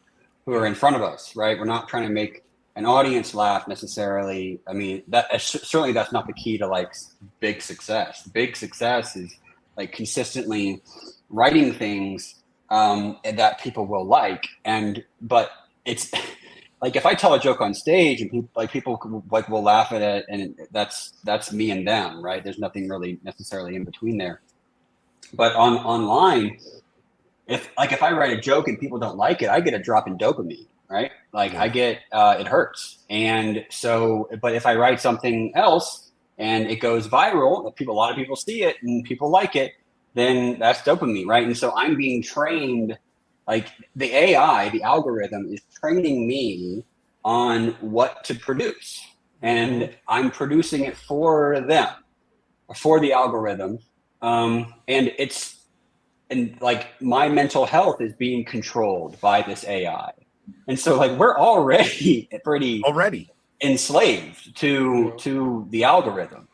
who are in front of us, right? We're not trying to make an audience laugh necessarily. I mean, that certainly that's not the key to like big success. Big success is like consistently writing things that people will like, but it's like if I tell a joke on stage and people will laugh at it, and that's me and them, right? There's nothing really necessarily in between there. But online, if I write a joke and people don't like it, I get a drop in dopamine, right? Like I get it hurts. And so, but if I write something else and it goes viral, a lot of people see it and people like it, then that's dopamine, right? And so I'm being trained, like the AI, the algorithm is training me on what to produce, and I'm producing it for them, for the algorithm, and like my mental health is being controlled by this AI, and so like we're already pretty enslaved to the algorithm,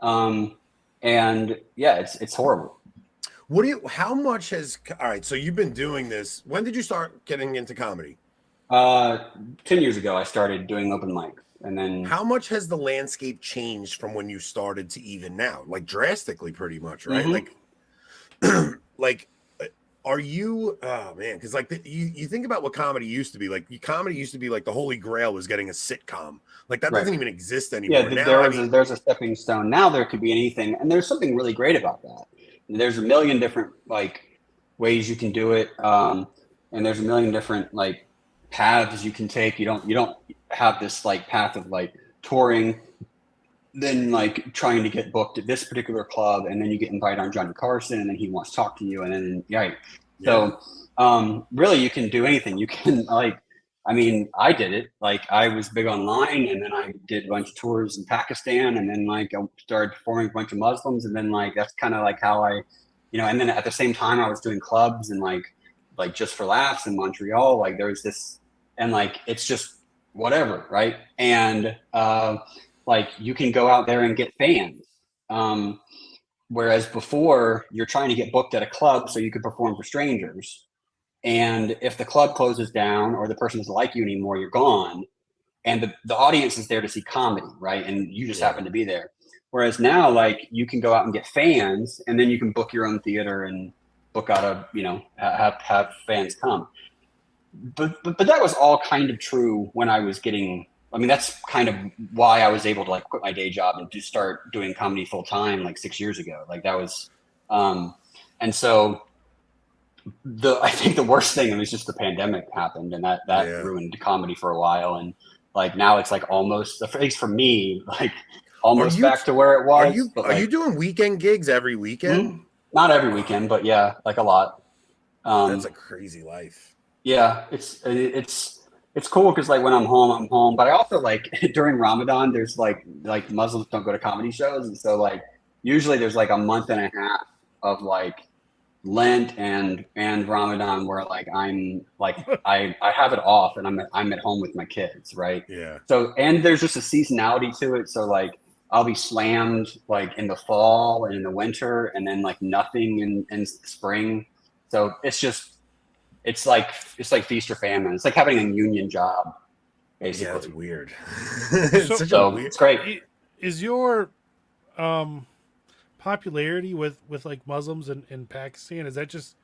and yeah, it's horrible. How much has, all right, so you've been doing this. When did you start getting into comedy? 10 years ago, I started doing open mic. And then how much has the landscape changed from when you started to even now? Like drastically, pretty much, right? Like, are you? Oh man, because like you think about what comedy used to be. Like comedy used to be like the holy grail was getting a sitcom. Like that doesn't even exist anymore. Yeah, Now, there's a stepping stone. Now there could be anything, and there's something really great about that. There's a million different like ways you can do it, and there's a million different like paths you can take. You don't have this like path of like touring, then like trying to get booked at this particular club, and then you get invited on Johnny Carson, and then he wants to talk to you, and then So really you can do anything. You can like, I mean, I did it. Like I was big online, and then I did a bunch of tours in Pakistan, and then like I started performing with a bunch of Muslims, and then like that's kind of like how I, and then at the same time I was doing clubs and like Just for Laughs in Montreal. Like there was this, and like it's just whatever, right? And like you can go out there and get fans. Whereas before you're trying to get booked at a club so you could perform for strangers. And if the club closes down or the person doesn't like you anymore, you're gone. And the audience is there to see comedy, right? And you just happen to be there. Whereas now, like you can go out and get fans, and then you can book your own theater and book out have fans come. But that was all kind of true when I was getting. I mean, that's kind of why I was able to like quit my day job and just start doing comedy full time like 6 years ago. Like that was, and so I think the worst thing was just the pandemic happened, and that ruined comedy for a while. And like now it's like almost, at least for me, like almost back to where it was. Are you doing weekend gigs every weekend? Not every weekend, but yeah, like a lot. That's a crazy life. Yeah, it's cool because like when I'm home. But I also like during Ramadan, there's like Muslims don't go to comedy shows, and so like usually there's like a month and a half of like Lent and Ramadan where like I'm like I have it off and I'm at home with my kids, right? Yeah. So and there's just a seasonality to it. So like I'll be slammed like in the fall and in the winter, and then like nothing in spring. So it's like feast or famine. It's like having a union job, basically. Yeah, that's weird. It's great. Is your popularity with like Muslims in Pakistan, is that just,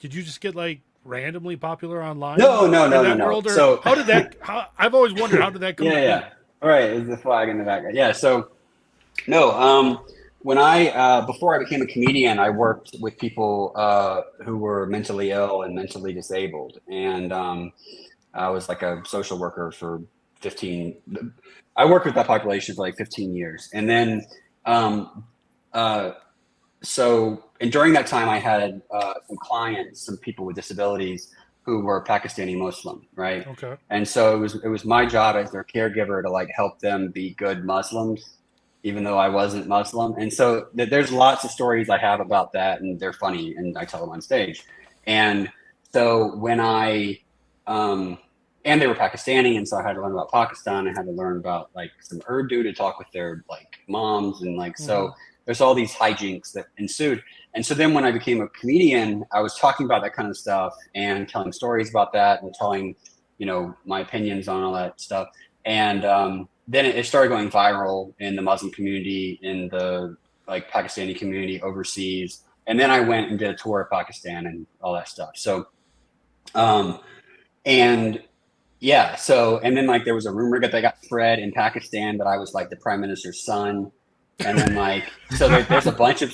did you just get like randomly popular online? No. So how did that? I've always wondered, how did that come? Yeah. All right, there's the flag in the background. Yeah. So no. When before I became a comedian, I worked with people who were mentally ill and mentally disabled, and I was like a social worker for 15. I worked with that population for like 15 years, and then and during that time, I had some clients, some people with disabilities who were Pakistani Muslim, right? Okay. And so it was my job as their caregiver to like help them be good Muslims, even though I wasn't Muslim. And so there's lots of stories I have about that, and they're funny, and I tell them on stage. And so when and they were Pakistani, and so I had to learn about Pakistan. I had to learn about like some Urdu to talk with their like moms, and like, so there's all these hijinks that ensued. And so then when I became a comedian, I was talking about that kind of stuff and telling stories about that and telling, my opinions on all that stuff. And, then it started going viral in the Muslim community, in the like Pakistani community overseas. And then I went and did a tour of Pakistan and all that stuff. So, and then like there was a rumor that got spread in Pakistan that I was like the prime minister's son. And then like, there's a bunch of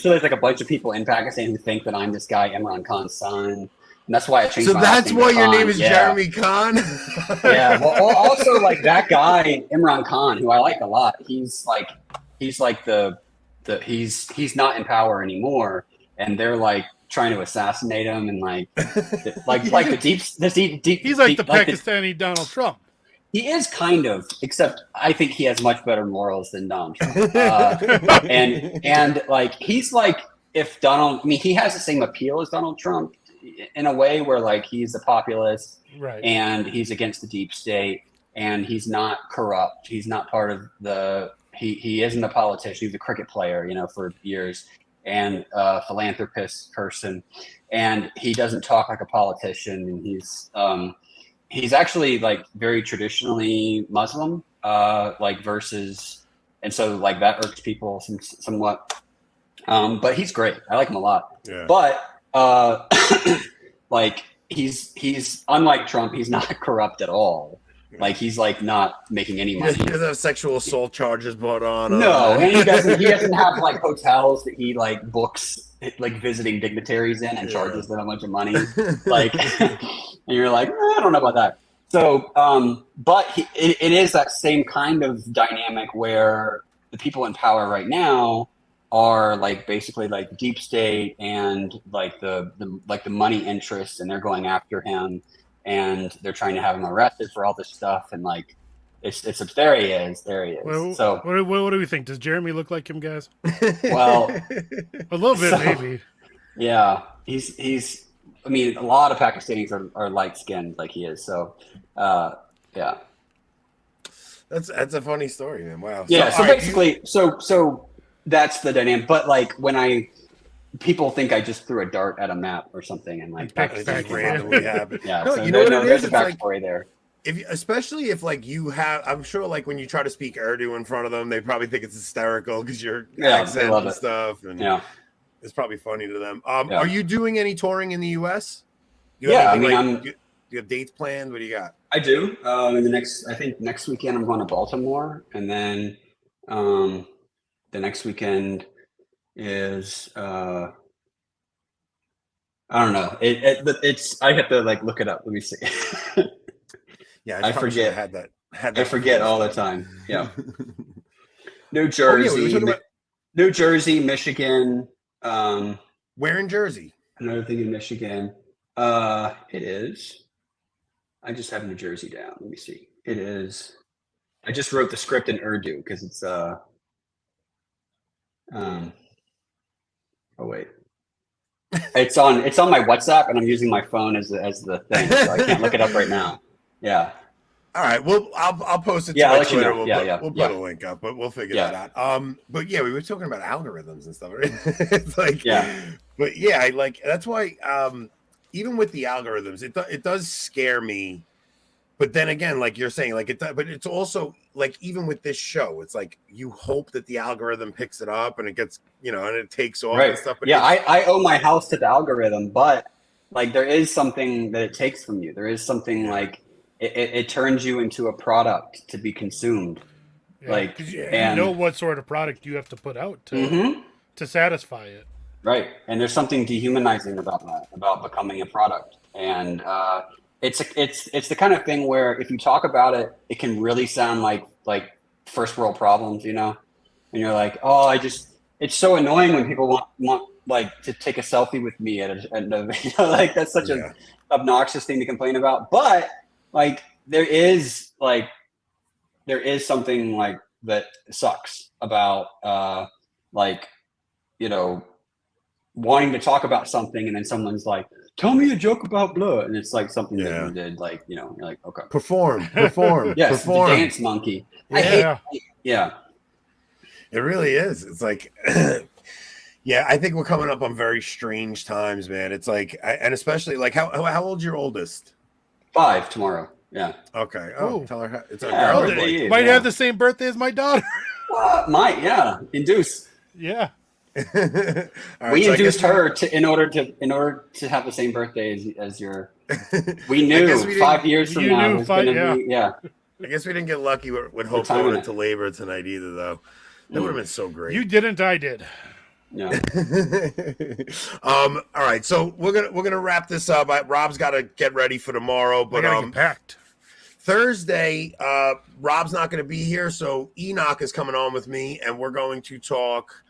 people in Pakistan who think that I'm this guy, Imran Khan's son. And that's why I changed. So that's why your name is Jeremy Khan. Yeah. Well, also like that guy Imran Khan, who I like a lot. He's not in power anymore, and they're like trying to assassinate him, and like the deep. He's like the Pakistani Donald Trump. He is kind of, except I think he has much better morals than Donald Trump. And like he's like if Donald. I mean, he has the same appeal as Donald Trump, in a way where like he's a populist, right, and he's against the deep state, and he's not corrupt. He's not part of he isn't a politician. He's a cricket player, for years, and a philanthropist person, and he doesn't talk like a politician. And he's actually like very traditionally Muslim, like versus, and so like that irks people somewhat. But he's great. I like him a lot. Yeah. But like he's unlike Trump. He's not corrupt at all. Like he's like not making any money. He doesn't have sexual assault charges brought on. No, and he doesn't have like hotels that he like books like visiting dignitaries in and charges them a bunch of money. Like, and you're like, I don't know about that. So, but it is that same kind of dynamic where the people in power right now are like basically like deep state and like the money interests, and they're going after him. And they're trying to have him arrested for all this stuff, and like, it's there he is. Well, so, what do we think? Does Jeremy look like him, guys? Well, a little bit, maybe. Yeah, he's. I mean, a lot of Pakistanis are light skinned, like he is. So, yeah. That's a funny story, man. Wow. Yeah. So basically, so that's the dynamic. But like people think I just threw a dart at a map or something, and like it just randomly happened. Yeah, no, so you know what it there's is? a backstory there. Especially if like you have, I'm sure like when you try to speak Urdu in front of them, they probably think it's hysterical because your accent and stuff, and it's probably funny to them. Are you doing any touring in the U.S.? Do you have dates planned? What do you got? I do. I think next weekend I'm going to Baltimore, and then the next weekend is I don't know. It's I have to like look it up. Let me see. Yeah, I forget. I forget all the time. Yeah. New Jersey, Michigan. Where in Jersey? Another thing in Michigan. It is. I just have New Jersey down. Let me see. It is. I just wrote the script in Urdu because it's oh wait. It's on my WhatsApp, and I'm using my phone as the thing, so I can't look it up right now. Yeah. All right. Well, I'll post it to my Twitter. We'll put a link up, but we'll figure that out. But yeah, we were talking about algorithms and stuff, right? It's like, but yeah, I like, that's why even with the algorithms, it does scare me. But then again, like you're saying, like but it's also like, even with this show, it's like you hope that the algorithm picks it up and it gets, and it takes off and stuff. But yeah, I owe my house to the algorithm, but like there is something that it takes from you. There is something like it turns you into a product to be consumed. Yeah, like, you know what sort of product you have to put out to satisfy it. Right, and there's something dehumanizing about that, about becoming a product, and it's the kind of thing where if you talk about it, it can really sound like first world problems, and you're like, oh, it's so annoying when people want like to take a selfie with me at a like that's such an obnoxious thing to complain about, but like there is something like that sucks about wanting to talk about something and then someone's like, tell me a joke about blood, and it's like something that you did, like you're like, okay, perform yes, perform. The dance monkey. Yeah. It really is. It's like yeah, I think we're coming up on very strange times, man. It's like, and especially like how old's your oldest? 5 tomorrow. Yeah. Okay. Tell her it's a girl. Might have the same birthday as my daughter. Might induce. Yeah. Right, we induced her in order to have the same birthday as your. We knew 5 years from now was going to be. Yeah. I guess we didn't get lucky with Hope going into labor tonight either, though. That would have been so great. You didn't. I did. Yeah. All right, so we're gonna wrap this up. Rob's got to get ready for tomorrow, but get packed. Thursday, Rob's not going to be here, so Enoch is coming on with me, and we're going to talk.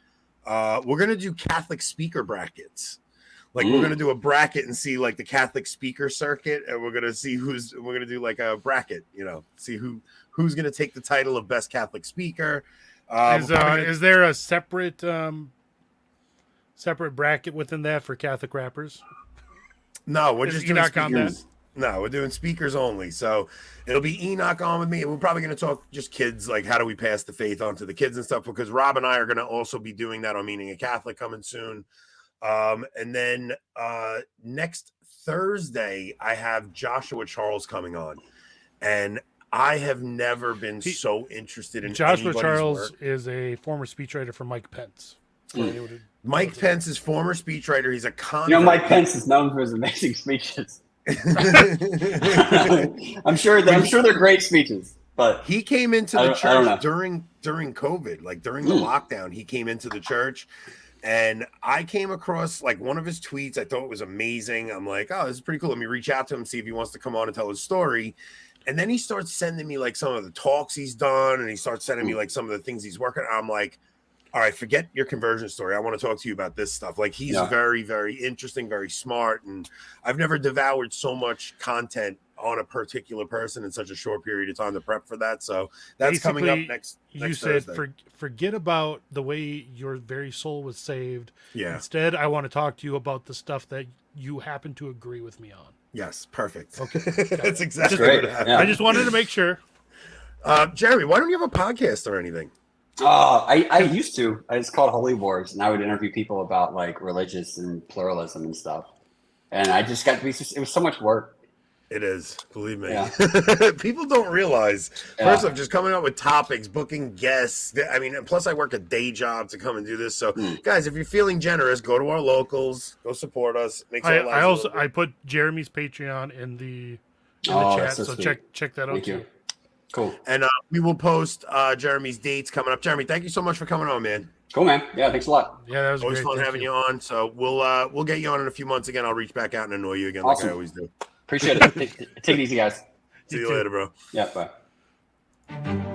We're going to do Catholic speaker brackets. Like we're going to do a bracket and see like the Catholic speaker circuit, and we're going to see we're going to do like a bracket, see who's going to take the title of best Catholic speaker. Is there a separate bracket within that for Catholic rappers? No, we're just doing speakers. No, we're doing speakers only. So it'll be Enoch on with me, and we're probably going to talk just kids, like how do we pass the faith on to the kids and stuff, because Rob and I are going to also be doing that on Meaning a Catholic coming soon. And then next Thursday, I have Joshua Charles coming on, and I have never been so interested in Joshua anybody's Charles work. is a former speechwriter for Mike Pence. Mike Pence is former speechwriter. He's a convert. You know, Mike Pence is known for his amazing speeches. I'm sure they're great speeches. But he came into the church during COVID, like during the lockdown. He came into the church, and I came across like one of his tweets. I thought it was amazing. I'm like, oh, this is pretty cool. Let me reach out to him, see if he wants to come on and tell his story. And then he starts sending me like some of the talks he's done, and he starts sending me like some of the things he's working on. I'm like, all right, forget your conversion story. I want to talk to you about this stuff. Like, he's very, very interesting, very smart, and I've never devoured so much content on a particular person in such a short period of time to prep for that. So that's Basically, coming up next you said Thursday. forget about the way your very soul was saved. Yeah. Instead, I want to talk to you about the stuff that you happen to agree with me on. Yes, perfect. Okay, that's exactly great. what happened. Yeah. I just wanted to make sure. Jeremy, why don't you have a podcast or anything? I used to. It's called Holy Wars, and I would interview people about like religious and pluralism and stuff. And I just got to be. It was so much work. It is, believe me. Yeah. People don't realize. First off, just coming up with topics, booking guests. I mean, plus I work a day job to come and do this. So, guys, if you're feeling generous, go to our locals, go support us. Makes our lives I put Jeremy's Patreon in the Oh, chat, that's so so sweet. check that out Thank too. you. Cool. And we will post Jeremy's dates coming up. Jeremy, thank you so much for coming on, man. Cool, man. Yeah, thanks a lot. Yeah, that was Always great. fun Thank having you on. So we'll get you on in a few months again. I'll reach back out and annoy you again Awesome. like I always do. Appreciate it. Take it easy, guys. See you later, bro. Yeah, bye.